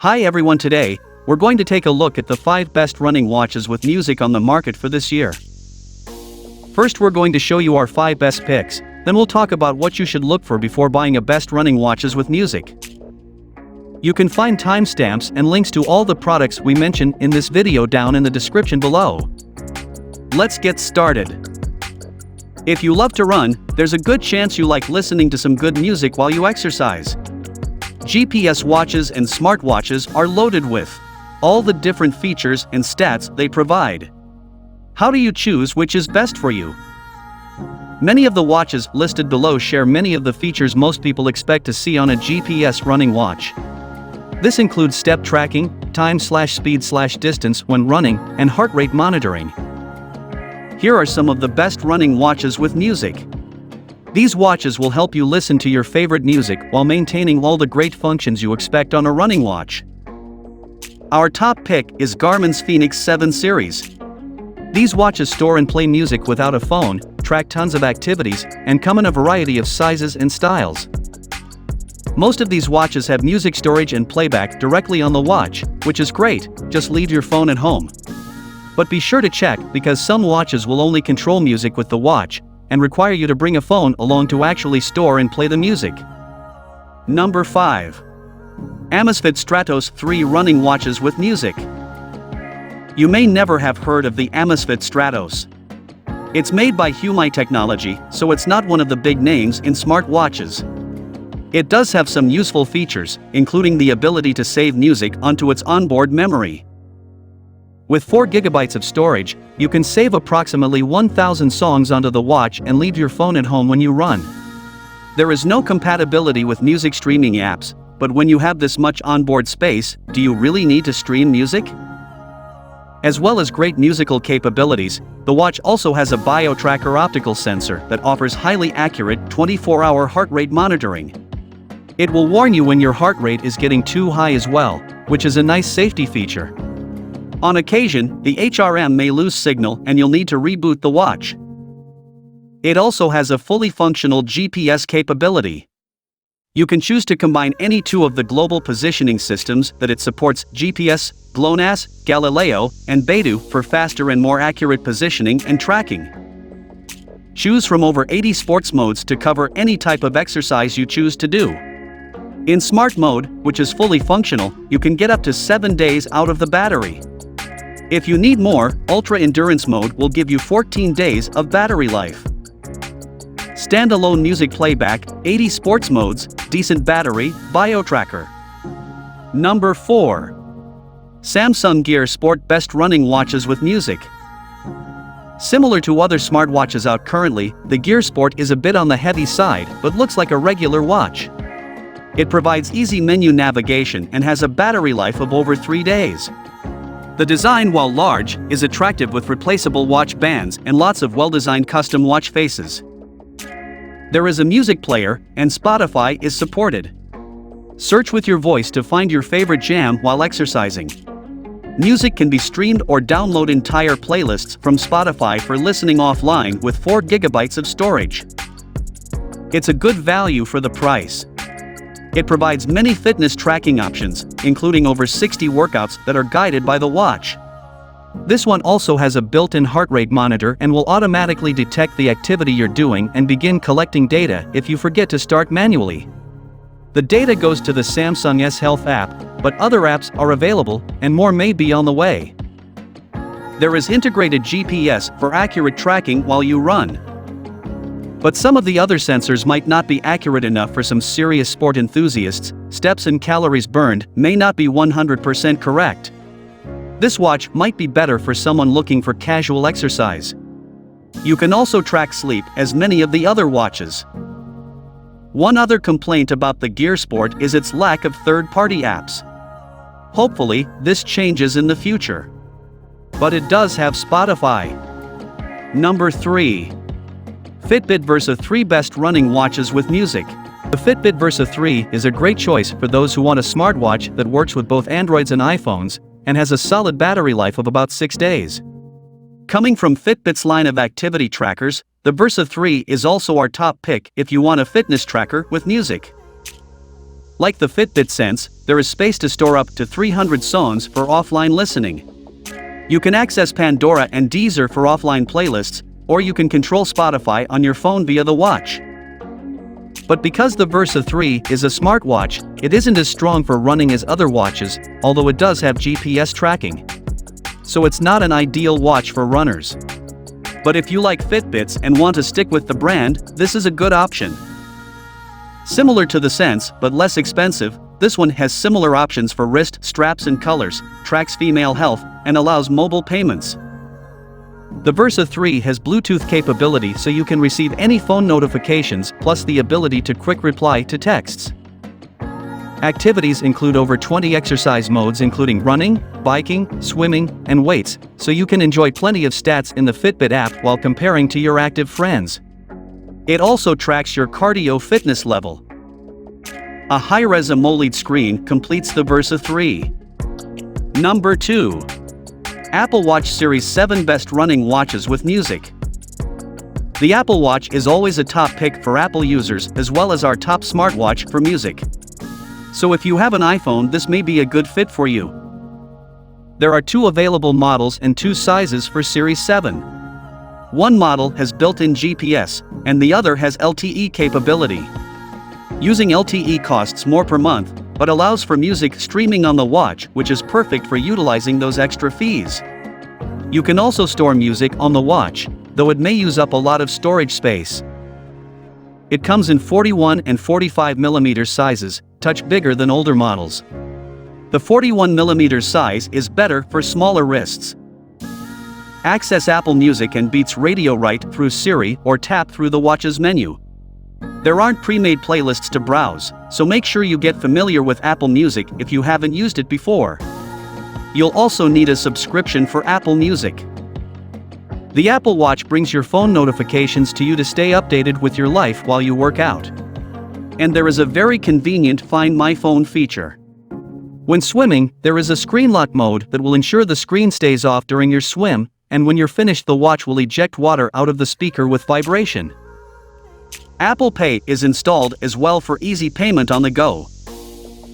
Hi everyone, today, we're going to take a look at the 5 best running watches with music on the market for this year. First, we're going to show you our 5 best picks, then we'll talk about what you should look for before buying a best running watches with music. You can find timestamps and links to all the products we mention in this video down in the description below. Let's get started. If you love to run, there's a good chance you like listening to some good music while you exercise. GPS watches and smartwatches are loaded with all the different features and stats they provide. How do you choose which is best for you? Many of the watches listed below share many of the features most people expect to see on a GPS running watch. This includes step tracking, time/speed/distance when running, and heart rate monitoring. Here are some of the best running watches with music. These watches will help you listen to your favorite music while maintaining all the great functions you expect on a running watch. Our top pick is Garmin's Fenix 7 series. These watches store and play music without a phone, track tons of activities, and come in a variety of sizes and styles. Most of these watches have music storage and playback directly on the watch, which is great. Just leave your phone at home. But be sure to check, because some watches will only control music with the watch, and require you to bring a phone along to actually store and play the music. Number 5. Amazfit Stratos 3 running watches with music. You may never have heard of the Amazfit Stratos. It's made by Humai Technology, so it's not one of the big names in smart watches. It does have some useful features, including the ability to save music onto its onboard memory. With 4 GB of storage, you can save approximately 1,000 songs onto the watch and leave your phone at home when you run. There is no compatibility with music streaming apps, but when you have this much onboard space, do you really need to stream music? As well as great musical capabilities, the watch also has a BioTracker optical sensor that offers highly accurate 24-hour heart rate monitoring. It will warn you when your heart rate is getting too high as well, which is a nice safety feature. On occasion, the HRM may lose signal and you'll need to reboot the watch. It also has a fully functional GPS capability. You can choose to combine any 2 of the global positioning systems that it supports: GPS, GLONASS, Galileo, and Beidou for faster and more accurate positioning and tracking. Choose from over 80 sports modes to cover any type of exercise you choose to do. In Smart Mode, which is fully functional, you can get up to 7 days out of the battery. If you need more, Ultra Endurance Mode will give you 14 days of battery life. Standalone music playback, 80 sports modes, decent battery, BioTracker. Number 4. Samsung Gear Sport Best Running Watches with Music. Similar to other smartwatches out currently, the Gear Sport is a bit on the heavy side, but looks like a regular watch. It provides easy menu navigation and has a battery life of over 3 days. The design, while large, is attractive with replaceable watch bands and lots of well-designed custom watch faces. There is a music player, and Spotify is supported. Search with your voice to find your favorite jam while exercising. Music can be streamed or download entire playlists from Spotify for listening offline with 4 GB of storage. It's a good value for the price. It provides many fitness tracking options, including over 60 workouts that are guided by the watch. This one also has a built-in heart rate monitor and will automatically detect the activity you're doing and begin collecting data if you forget to start manually. The data goes to the Samsung S Health app, but other apps are available, and more may be on the way. There is integrated GPS for accurate tracking while you run. But some of the other sensors might not be accurate enough for some serious sport enthusiasts. Steps and calories burned may not be 100% correct. This watch might be better for someone looking for casual exercise. You can also track sleep as many of the other watches. One other complaint about the Gear Sport is its lack of third-party apps. Hopefully, this changes in the future. But it does have Spotify. Number 3. Fitbit Versa 3 Best Running Watches with Music. The Fitbit Versa 3 is a great choice for those who want a smartwatch that works with both Androids and iPhones, and has a solid battery life of about 6 days. Coming from Fitbit's line of activity trackers, the Versa 3 is also our top pick if you want a fitness tracker with music. Like the Fitbit Sense, there is space to store up to 300 songs for offline listening. You can access Pandora and Deezer for offline playlists, or you can control Spotify on your phone via the watch. But because the Versa 3 is a smartwatch, it isn't as strong for running as other watches, although it does have GPS tracking. So it's not an ideal watch for runners. But if you like Fitbits and want to stick with the brand, this is a good option. Similar to the Sense, but less expensive, this one has similar options for wrist straps and colors, tracks female health, and allows mobile payments. The Versa 3 has Bluetooth capability so you can receive any phone notifications plus the ability to quick reply to texts. Activities include over 20 exercise modes including running, biking, swimming, and weights, so you can enjoy plenty of stats in the Fitbit app while comparing to your active friends. It also tracks your cardio fitness level. A high-res AMOLED screen completes the Versa 3. Number 2. Apple Watch Series 7 Best Running Watches with Music. The Apple Watch is always a top pick for Apple users as well as our top smartwatch for music. So if you have an iPhone, this may be a good fit for you. There are 2 available models and 2 sizes for Series 7. One model has built-in GPS, and the other has LTE capability. Using LTE costs more per month, but allows for music streaming on the watch, which is perfect for utilizing those extra fees. You can also store music on the watch, though it may use up a lot of storage space. It comes in 41 and 45mm sizes, touch bigger than older models. The 41mm size is better for smaller wrists. Access Apple Music and Beats Radio right through Siri or tap through the watch's menu. There aren't pre-made playlists to browse, so make sure you get familiar with Apple Music if you haven't used it before. You'll also need a subscription for Apple Music. The Apple Watch brings your phone notifications to you to stay updated with your life while you work out. And there is a very convenient Find My Phone feature. When swimming, there is a screen lock mode that will ensure the screen stays off during your swim, and when you're finished the watch will eject water out of the speaker with vibration. Apple Pay is installed as well for easy payment on the go.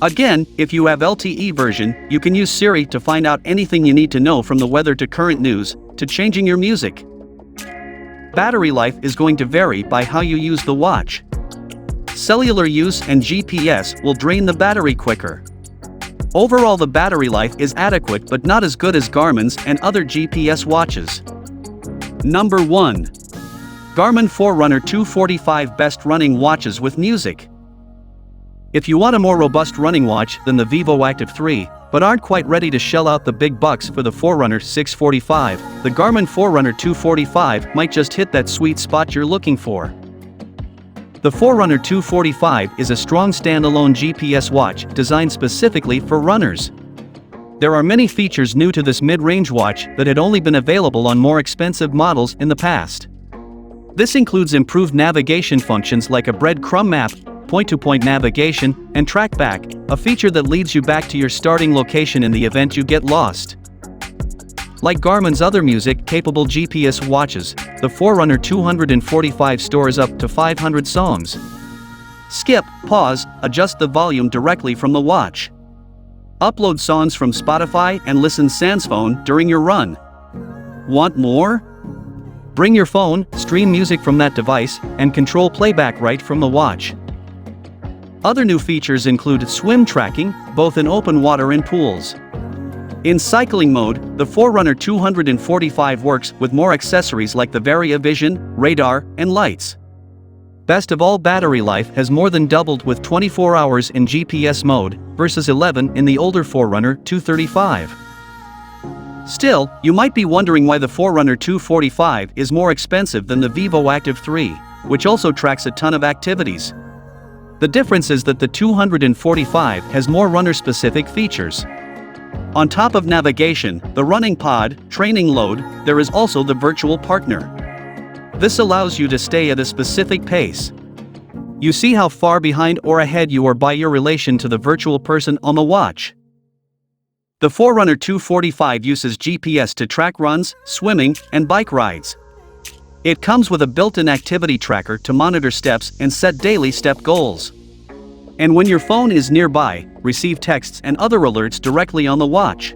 Again, if you have LTE version, you can use Siri to find out anything you need to know from the weather to current news, to changing your music. Battery life is going to vary by how you use the watch. Cellular use and GPS will drain the battery quicker. Overall, the battery life is adequate but not as good as Garmin's and other GPS watches. Number 1. Garmin Forerunner 245 Best Running Watches with Music. If you want a more robust running watch than the Vivo Active 3, but aren't quite ready to shell out the big bucks for the Forerunner 645, the Garmin Forerunner 245 might just hit that sweet spot you're looking for. The Forerunner 245 is a strong standalone GPS watch designed specifically for runners. There are many features new to this mid-range watch that had only been available on more expensive models in the past. This includes improved navigation functions like a breadcrumb map, point-to-point navigation, and trackback, a feature that leads you back to your starting location in the event you get lost. Like Garmin's other music-capable GPS watches, the Forerunner 245 stores up to 500 songs. Skip, pause, adjust the volume directly from the watch. Upload songs from Spotify and listen sans phone during your run. Want more? Bring your phone, stream music from that device, and control playback right from the watch. Other new features include swim tracking, both in open water and pools. In cycling mode, the Forerunner 245 works with more accessories like the Varia Vision, radar, and lights. Best of all, battery life has more than doubled with 24 hours in GPS mode, versus 11 in the older Forerunner 235. Still, you might be wondering why the Forerunner 245 is more expensive than the Vivo Active 3, which also tracks a ton of activities. The difference is that the 245 has more runner-specific features. On top of navigation, the running pod, training load, there is also the virtual partner. This allows you to stay at a specific pace. You see how far behind or ahead you are by your relation to the virtual person on the watch. The Forerunner 245 uses GPS to track runs, swimming, and bike rides. It comes with a built-in activity tracker to monitor steps and set daily step goals. And when your phone is nearby, receive texts and other alerts directly on the watch.